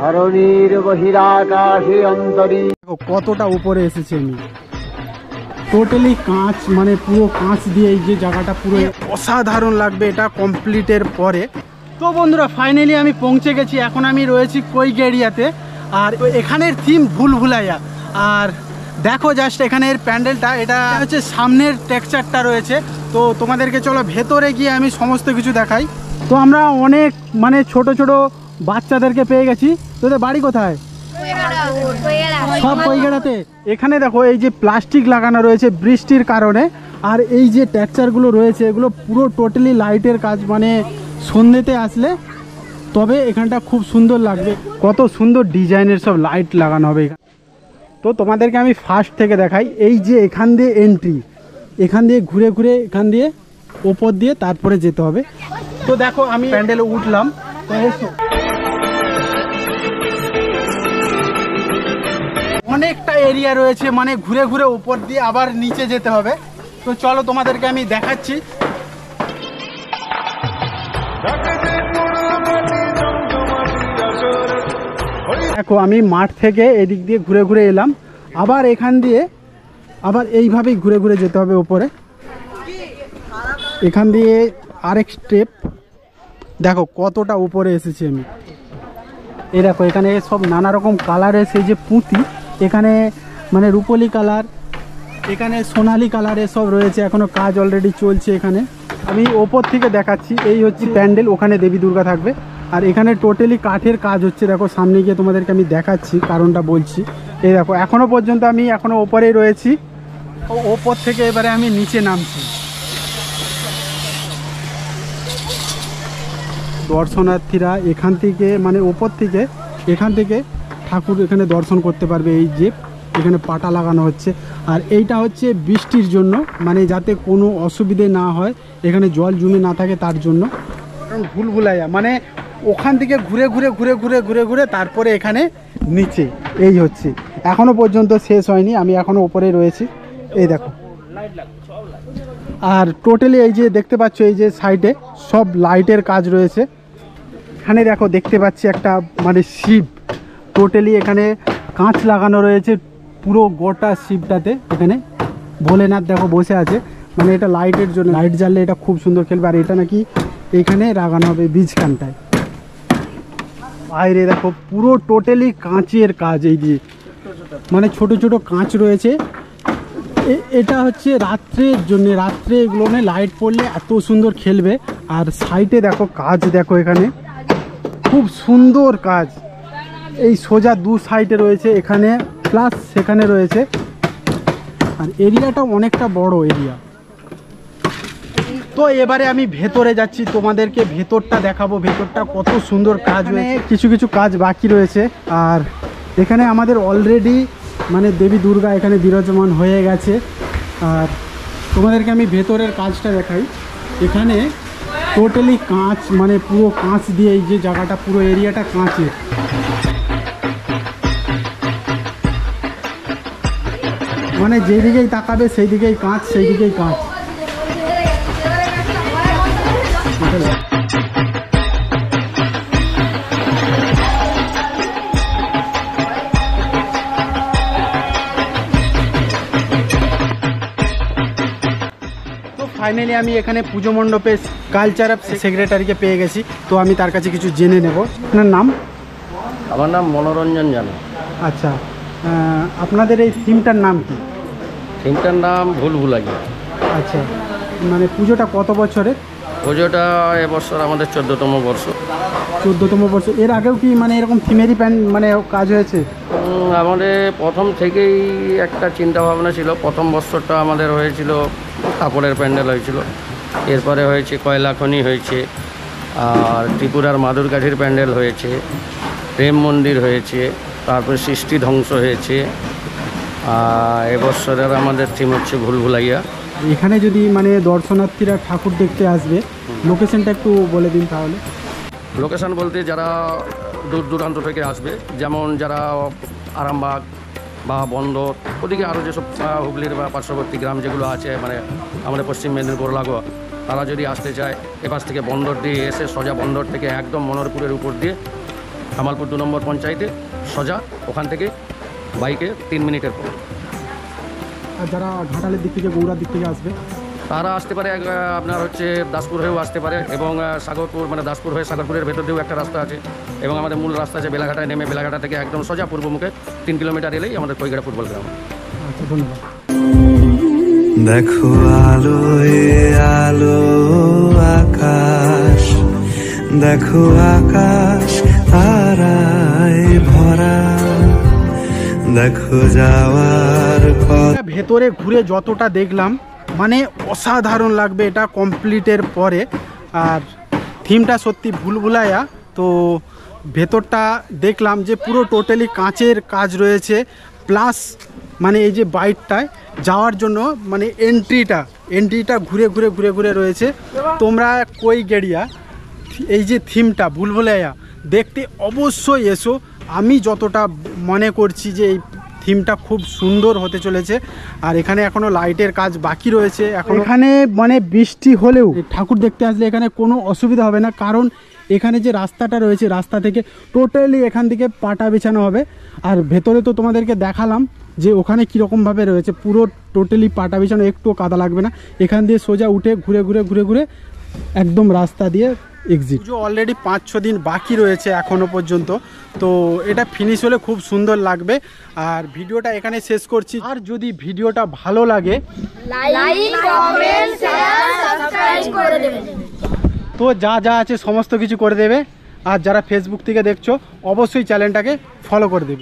ধরণীর বহিরাকাশে অন্তরী। কতটা উপরে এসেছি আমি, টোটালি কাঁচ, মানে পুরো কাঁচ দিয়ে এই যে জায়গাটা পুরো অসাধারণ লাগবে এটা কমপ্লিটের পরে। তো বন্ধুরা ফাইনালি আমি পৌঁছে গেছি, এখন আমি রয়েছি কৈগেড়িয়াতে। আর এখানের থিম ভুলভুলাইয়া। আর দেখো জাস্ট এখানের প্যান্ডেলটা, এটা হচ্ছে সামনের টেক্সচারটা রয়েছে। তো তোমাদেরকে চলো ভেতরে গিয়ে আমি সমস্ত কিছু দেখাই। তো আমরা অনেক মানে ছোট ছোট বাচ্চাদেরকে পেয়ে গেছি। তোদের বাড়ি কোথায়? সব কৈগেড়াতে। এখানে দেখো এই যে প্লাস্টিক লাগানো রয়েছে বৃষ্টির কারণে, আর এই যে টেক্সচারগুলো রয়েছে এগুলো পুরো টোটালি লাইটের কাজ, মানে সন্ধ্যেতে আসলে তবে এখানটা খুব সুন্দর লাগবে। কত সুন্দর ডিজাইনের সব লাইট লাগানো হবে এখানে। তো তোমাদেরকে আমি ফার্স্ট থেকে দেখাই। এই যে এখান দিয়ে এন্ট্রি, এখান দিয়ে ঘুরে ঘুরে এখান দিয়ে ওপর দিয়ে তারপরে যেতে হবে। তো দেখো আমি প্যান্ডেলে উঠলাম। অনেকটা এরিয়া রয়েছে, মানে ঘুরে ঘুরে উপর দিয়ে আবার নিচে যেতে হবে। তো চলো তোমাদেরকে আমি দেখাচ্ছি। দেখো আমি মাঠ থেকে এদিক দিয়ে ঘুরে ঘুরে এলাম, আবার এখান দিয়ে আবার এইভাবেই ঘুরে ঘুরে যেতে হবে উপরে। এখান দিয়ে আরেক স্টেপ। দেখো কতটা উপরে এসেছি আমি। এই দেখো এখানে সব নানা রকম কালারের সেই যে পুঁতি, এখানে মানে রূপলি কালার, এখানে সোনালি কালারের সব রয়েছে। এখনো কাজ অলরেডি চলছে এখানে। আমি ওপর থেকে দেখাচ্ছি। এই হচ্ছে প্যান্ডেল, ওখানে দেবী দুর্গা থাকবে। আর এখানে টোটালি কাঠের কাজ হচ্ছে। দেখো সামনে গিয়ে তোমাদেরকে আমি দেখাচ্ছি, কারণটা বলছি। এই দেখো এখনো পর্যন্ত আমি এখনো ওপরেই রয়েছি। ওপর থেকে এবারে আমি নিচে নামছি। দর্শনার্থীরা এখান থেকে মানে ওপর থেকে এখান থেকে ঠাকুর এখানে দর্শন করতে পারবে। এই যে এখানে পাটা লাগানো হচ্ছে, আর এইটা হচ্ছে বৃষ্টির জন্য, মানে যাতে কোনো অসুবিধে না হয়, এখানে জল জমে না থাকে তার জন্য। কারণ ভুলভুলাইয়া মানে ওখান থেকে ঘুরে ঘুরে ঘুরে ঘুরে ঘুরে ঘুরে তারপরে এখানে নিচে। এই হচ্ছে এখনো পর্যন্ত শেষ হয়নি, আমি এখনো ওপরে রয়েছি। এই দেখো, আর টোটালি এই যে দেখতে পাচ্ছ এই যে সাইডে সব লাইটের কাজ রয়েছে। এখানে দেখো দেখতে পাচ্ছি একটা মানে শিব, টোটালি এখানে কাঁচ লাগানো রয়েছে পুরো গোটা শিবটাতে। এখানে ভোলেনাথ দেখো বসে আছে, মানে এটা লাইটের জন্য, লাইট জ্বাললে এটা খুব সুন্দর খেলবে। আর এটা নাকি এখানে লাগানো হবে বীজখানটায়। বাইরে দেখো পুরো টোটালি কাঁচের কাজ, এই দিয়ে মানে ছোট ছোট কাঁচ রয়েছে। এটা হচ্ছে রাত্রের জন্য, রাত্রে এগুলো লাইট পড়লে এত সুন্দর খেলবে। আর সাইডে দেখো কাজ, দেখো এখানে খুব সুন্দর কাজ। এই সোজা দু সাইডে রয়েছে, এখানে প্লাস সেখানে রয়েছে। আর এরিয়াটা অনেকটা বড় এরিয়া। তো এবারে আমি ভেতরে যাচ্ছি, তোমাদেরকে ভেতরটা দেখাবো, ভেতরটা কত সুন্দর কাজ হয়েছে। কিছু কিছু কাজ বাকি রয়েছে। আর এখানে আমাদের অলরেডি মানে দেবী দুর্গা এখানে বিরাজমান হয়ে গেছে। আর তোমাদেরকে আমি ভেতরের কাজটা দেখাই। এখানে টোটালি কাঁচ, মানে পুরো কাঁচ দিয়ে এই যে জায়গাটা পুরো এরিয়াটা কাঁচের। মানে যেদিকেই তাকাবে সেই দিকেই কাঁচ, সেই দিকেই কাঁচ। ফাইনালি আমি এখানে পুজো মণ্ডপে কালচার সেক্রেটারিকে পেয়ে গেছি। তো আমি তার কাছে কিছু জেনে নেব। আপনার নাম? আমার নাম মনোরঞ্জন জানা। আচ্ছা, আপনাদের এই থিমটার নাম কি? থিমটার নাম ভুলভুলাইয়া। আচ্ছা, মানে পুজোটা কত বছরের? পুজোটা এবছর আমাদের 14তম বর্ষ। 14তম বর্ষ। এর আগেও কি মানে এরকম থিমেরই মানে কাজ হয়েছে? আমাদের প্রথম থেকেই একটা চিন্তা ভাবনা ছিল। প্রথম বছরটা আমাদের হয়েছিল কাপড়ের প্যান্ডেল হয়েছিল, এরপরে হয়েছে কয়লা খনি হয়েছে, আর ত্রিপুরার মাদুরকাঠির প্যান্ডেল হয়েছে, প্রেম মন্দির হয়েছে, তারপরে সৃষ্টি ধ্বংস হয়েছে। এবছরের আমাদের থিম হচ্ছে ভুলভুলাইয়া। এখানে যদি মানে দর্শনার্থীরা ঠাকুর দেখতে আসবে, লোকেশনটা একটু বলে দিন তাহলে। লোকেশান বলতে যারা দূর দূরান্ত থেকে আসবে, যেমন যারা আরামবাগ বা বন্দর, ওদিকে আরও যেসব হুগলির বা পার্শ্ববর্তী গ্রাম যেগুলো আছে, মানে আমাদের পশ্চিম মেদিনীপুর লাগোয়া, তারা যদি আসতে চায় এপাশ থেকে বন্দর দিয়ে এসে সোজা বন্দর থেকে একদম মনোহরপুরের উপর দিয়ে কামালপুর 2 নম্বর পঞ্চায়েতে সোজা, ওখান থেকে বাইকে 3 মিনিটের পর। আর যারা ঘাটালের দিক থেকে গৌড়ার দিক থেকে আসবে তারা আসতে পারে আপনার হচ্ছে দাসপুর হয়েও আসতে পারে, এবং সাগরপুর মানে দাসপুর হয়ে সাগরপুরের ভেতর দিয়েও একটা রাস্তা আছে, এবং আমাদের মূল রাস্তা আছে বেলাঘাটায় নেমে বেলাঘাটা থেকে একদম সোজা পূর্বমুখে 3 কিলোমিটার এলেই আমাদের কৈগড়া ফুটবল গ্রাউন্ড। আচ্ছা, ধন্যবাদ। দেখো আলোয় আলো আকাশ, দেখো আকাশ তারায় ভরা, দেখো যাওয়ার পথ। ভেতরে ঘুরে যতটা দেখলাম মানে অসাধারণ লাগবে এটা কমপ্লিটের পরে। আর থিমটা সত্যি ভুলভুলাইয়া। তো ভেতরটা দেখলাম যে পুরো টোটালি কাঁচের কাজ রয়েছে, প্লাস মানে এই যে বাইকটায় যাওয়ার জন্য মানে এন্ট্রিটা ঘুরে ঘুরে ঘুরে ঘুরে রয়েছে। তোমরা কই গেড়িয়া এই যে থিমটা ভুলভুলাইয়া দেখতে অবশ্যই এসো। আমি যতটা মনে করছি যে এই থিমটা খুব সুন্দর হতে চলেছে। আর এখানে এখনও লাইটের কাজ বাকি রয়েছে। এখন এখানে মানে বৃষ্টি হলেও ঠাকুর দেখতে আসলে এখানে কোনো অসুবিধা হবে না, কারণ এখানে যে রাস্তাটা রয়েছে রাস্তা থেকে টোটালি এখান থেকে পাটা বিছানো হবে। আর ভেতরে তো তোমাদেরকে দেখালাম যে ওখানে কীরকমভাবে রয়েছে, পুরো টোটালি পাটা বিছানো, একটুও কাদা লাগবে না। এখান দিয়ে সোজা উঠে ঘুরে ঘুরে ঘুরে ঘুরে একদম রাস্তা দিয়ে এক্সিট। পুজো অলরেডি 5-6 দিন বাকি রয়েছে এখনও পর্যন্ত। তো এটা ফিনিশ হলে খুব সুন্দর লাগবে। আর ভিডিওটা এখানে শেষ করছি। আর যদি ভিডিওটা ভালো লাগে লাইক, কমেন্ট, শেয়ার, সাবস্ক্রাইব করে দেবেন। তো যা যা আছে সমস্ত কিছু করে দেবে। আর যারা ফেসবুক থেকে দেখছো অবশ্যই চ্যানেলটাকে ফলো করে দেবে।